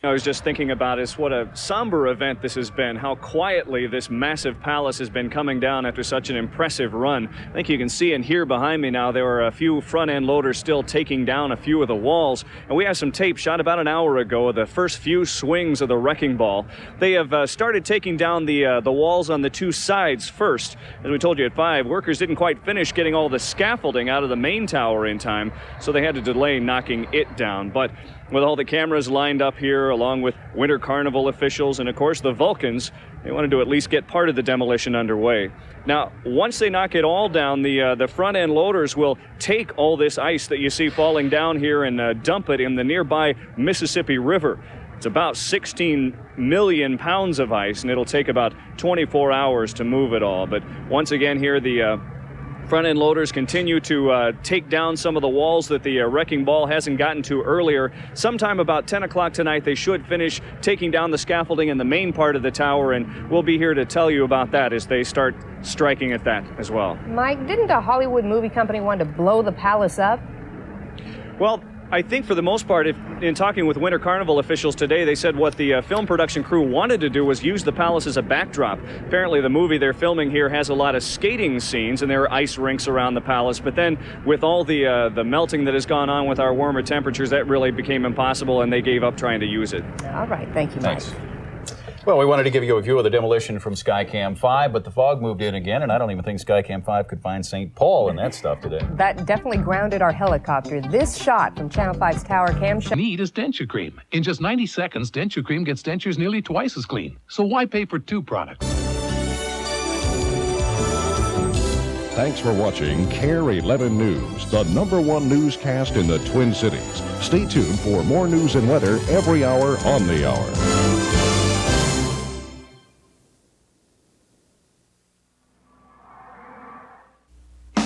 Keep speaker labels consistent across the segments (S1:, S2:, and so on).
S1: I was just thinking about is what a somber event this has been, how quietly this massive palace has been coming down after such an impressive run. I think you can see and hear behind me now there are a few front-end loaders still taking down a few of the walls. And we have some tape shot about an hour ago of the first few swings of the wrecking ball. They have started taking down the walls on the two sides first. As we told you at 5, workers didn't quite finish getting all the scaffolding out of the main tower in time, so they had to delay knocking it down. But with all the cameras lined up here, along with Winter Carnival officials and, of course, the Vulcans, they wanted to at least get part of the demolition underway. Now, once they knock it all down, the front-end loaders will take all this ice that you see falling down here and dump it in the nearby Mississippi River. It's about 16 million pounds of ice, and it'll take about 24 hours to move it all. But once again here, the front-end loaders continue to take down some of the walls that the wrecking ball hasn't gotten to earlier. Sometime about 10 o'clock tonight, they should finish taking down the scaffolding in the main part of the tower, and we'll be here to tell you about that as they start striking at that as well.
S2: Mike, didn't a Hollywood movie company want to blow the palace up?
S1: Well, I think for the most part, in talking with Winter Carnival officials today, they said what the film production crew wanted to do was use the palace as a backdrop. Apparently the movie they're filming here has a lot of skating scenes, and there are ice rinks around the palace. But then with all the melting that has gone on with our warmer temperatures, that really became impossible, and they gave up trying to use it.
S2: All right, thank you, Mike.
S3: Thanks. Well, we wanted to give you a view of the demolition from Skycam 5, but the fog moved in again, and I don't even think Skycam 5 could find St. Paul in that stuff today.
S2: That definitely grounded our helicopter. This shot from Channel 5's Tower Cam shot.
S4: Need is denture cream. In just 90 seconds, denture cream gets dentures nearly twice as clean. So why pay for 2 products?
S5: Thanks for watching KARE 11 News, the #1 newscast in the Twin Cities. Stay tuned for more news and weather every hour on the hour.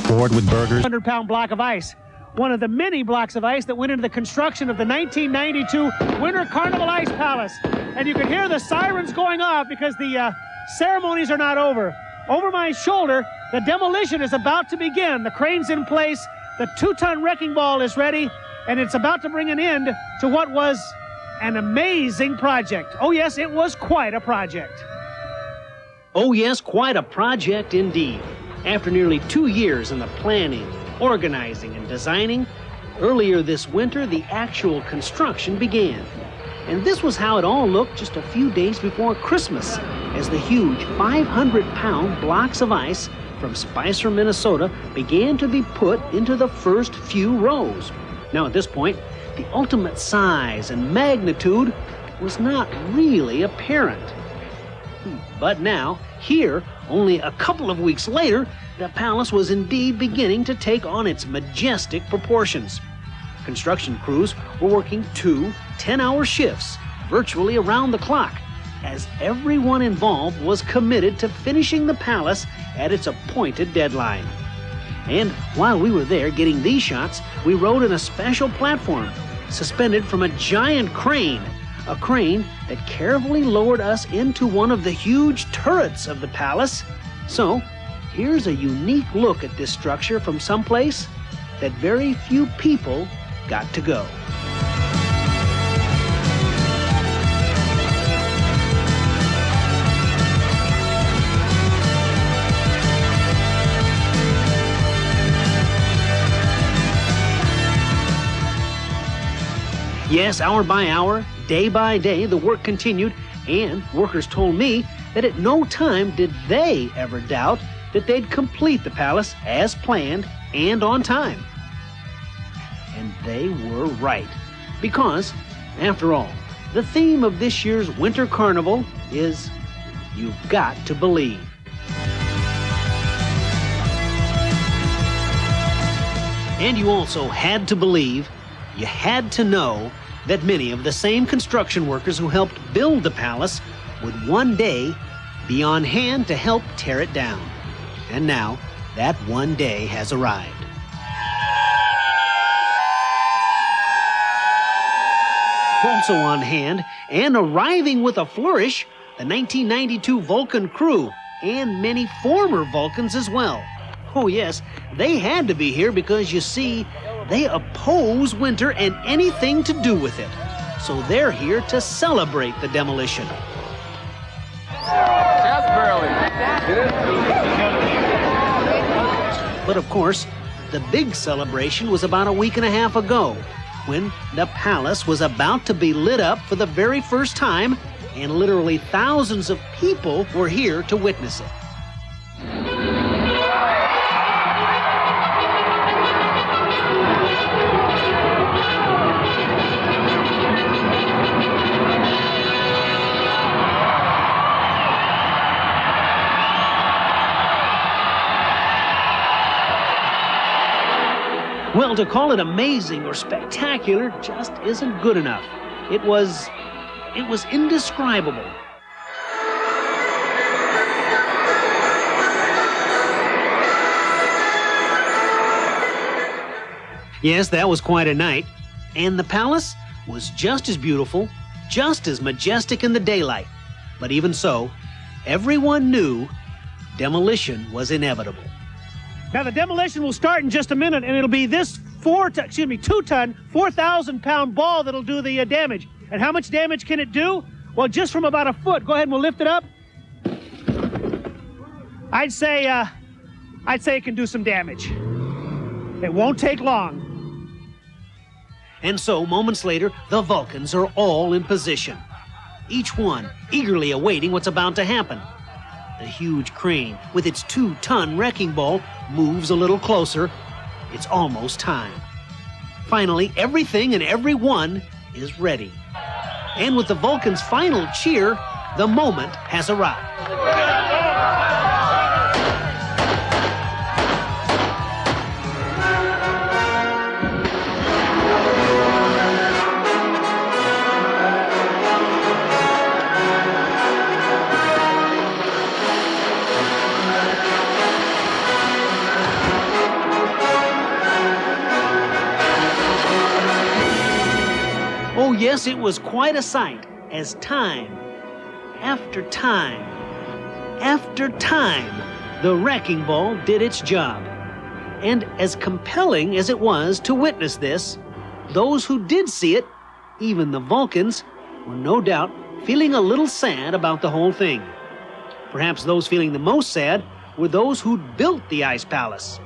S6: Board with burgers.
S7: 100-pound block of ice. One of the many blocks of ice that went into the construction of the 1992 Winter Carnival Ice Palace. And you can hear the sirens going off because the ceremonies are not over. Over my shoulder, the demolition is about to begin. The crane's in place, the 2-ton wrecking ball is ready, and it's about to bring an end to what was an amazing project. Oh yes, it was quite a project.
S8: Oh yes, quite a project indeed. After nearly 2 years in the planning, organizing, and designing, earlier this winter, the actual construction began. And this was how it all looked just a few days before Christmas, as the huge 500-pound blocks of ice from Spicer, Minnesota, began to be put into the first few rows. Now, at this point, the ultimate size and magnitude was not really apparent. But now, here, only a couple of weeks later, the palace was indeed beginning to take on its majestic proportions. Construction crews were working 2 10-hour shifts, virtually around the clock, as everyone involved was committed to finishing the palace at its appointed deadline. And while we were there getting these shots, we rode in a special platform, suspended from a giant crane, a crane that carefully lowered us into one of the huge turrets of the palace. So, here's a unique look at this structure from someplace that very few people got to go. Yes, hour by hour, day by day, the work continued, and workers told me that at no time did they ever doubt that they'd complete the palace as planned and on time. And they were right, because, after all, the theme of this year's Winter Carnival is, you've got to believe. And you also had to believe, you had to know, that many of the same construction workers who helped build the palace would one day be on hand to help tear it down. And now, that one day has arrived. Also on hand, and arriving with a flourish, the 1992 Vulcan crew, and many former Vulcans as well. Oh yes, they had to be here because, you see, they oppose winter and anything to do with it. so they're here to celebrate the demolition. But of course, the big celebration was about a week and a half ago, when the palace was about to be lit up for the very first time, and literally thousands of people were here to witness it. Well, to call it amazing or spectacular just isn't good enough. It was indescribable. Yes, that was quite a night. And the palace was just as beautiful, just as majestic in the daylight. But even so, everyone knew demolition was inevitable.
S7: Now, the demolition will start in just a minute, and it'll be this 2-ton, 4,000-pound ball that'll do the damage. And how much damage can it do? Well, just from about a foot. Go ahead and we'll lift it up. I'd say it can do some damage. It won't take long.
S8: And so, moments later, the Vulcans are all in position, each one eagerly awaiting what's about to happen. The huge crane, with its 2-ton wrecking ball, moves a little closer. It's almost time. Finally, everything and everyone is ready. And with the Vulcans' final cheer, the moment has arrived. Oh yes, it was quite a sight as time after time after time the wrecking ball did its job. And as compelling as it was to witness this, those who did see it, even the Vulcans, were no doubt feeling a little sad about the whole thing. Perhaps those feeling the most sad were those who'd built the Ice Palace.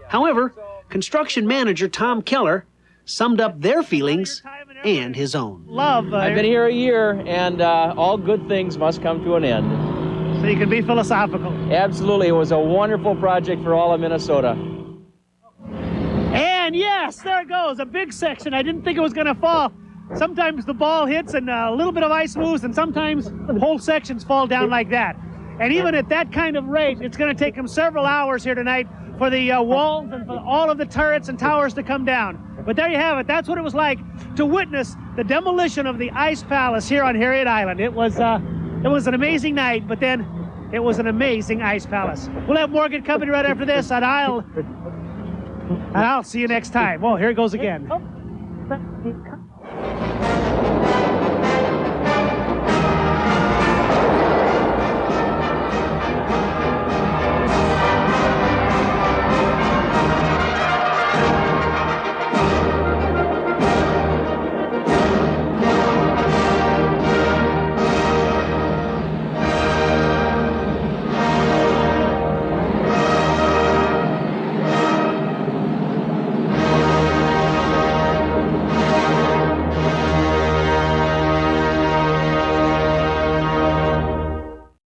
S8: However, construction manager Tom Keller summed up their feelings and his own.
S9: I've been here a year, and all good things must come to an end.
S7: So you can be philosophical.
S9: Absolutely. It was a wonderful project for all of Minnesota.
S7: And yes, there it goes, a big section. I didn't think it was going to fall. Sometimes the ball hits and a little bit of ice moves, and sometimes whole sections fall down like that. And even at that kind of rate, it's going to take them several hours here tonight for the walls and for all of the turrets and towers to come down. But there you have it. That's what it was like to witness the demolition of the Ice Palace here on Harriet Island. It was an amazing night, but then it was an amazing Ice Palace. We'll have more good company right after this, and I'll see you next time. Oh, here it goes again.